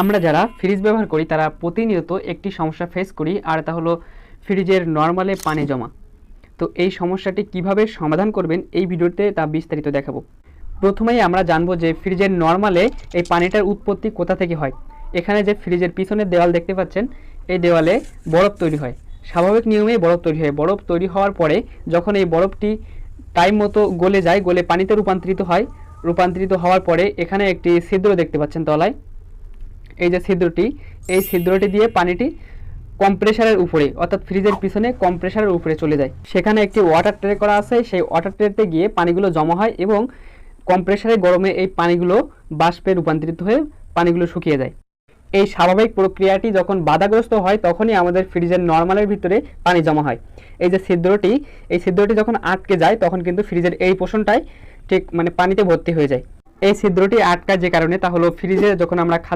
আমরা যারা ফ্রিজ ব্যবহার করি তারা প্রতিনিয়ত একটি সমস্যা ফেস করি, আর তা হলো ফ্রিজের নর্মালে পানি জমা। তো এই সমস্যাটি কিভাবে সমাধান করবেন এই ভিডিওতে তা বিস্তারিত দেখাবো। প্রথমেই আমরা জানবো যে ফ্রিজের নর্মালে এই পানিটার উৎপত্তি কোথা থেকে হয়। এখানে যে ফ্রিজের পিছনের দেওয়াল দেখতে পাচ্ছেন, এই দেওয়ালে বরফ তৈরি হয়। স্বাভাবিক নিয়মেই বরফ তৈরি হয়। বরফ তৈরি হওয়ার পরে যখন এই বরফটি টাইম মতো গলে যায়, গলে পানিতে রূপান্তরিত হয়, রূপান্তরিত হওয়ার পরে এখানে একটি ছিদ্র দেখতে পাচ্ছেন তলায়। এই যে ছিদ্রটি, এই ছিদ্রটি দিয়ে পানিটি কম্প্রেসারের উপরে, অর্থাৎ ফ্রিজের পিছনে কম্প্রেসারের উপরে চলে যায়। সেখানে একটি ওয়াটার ট্রে করা আছে, সেই ওয়াটার ট্রেতে গিয়ে পানিগুলো জমা হয় এবং কম্প্রেসারের গরমে এই পানিগুলো বাষ্পে রূপান্তরিত হয়ে পানিগুলো শুকিয়ে যায়। এই স্বাভাবিক প্রক্রিয়াটি যখন বাধাগ্রস্ত হয় তখনই আমাদের ফ্রিজের নর্মালের ভিতরে পানি জমা হয়। এই যে ছিদ্রটি, এই ছিদ্রটি যখন আটকে যায় তখন কিন্তু ফ্রিজের এই পোর্শনটাই ঠিক পানিতে ভর্তি হয়ে যায়। এই ছিদ্রটি আটকায় যে কারণে, তা হলো ফ্রিজে যখন আমরা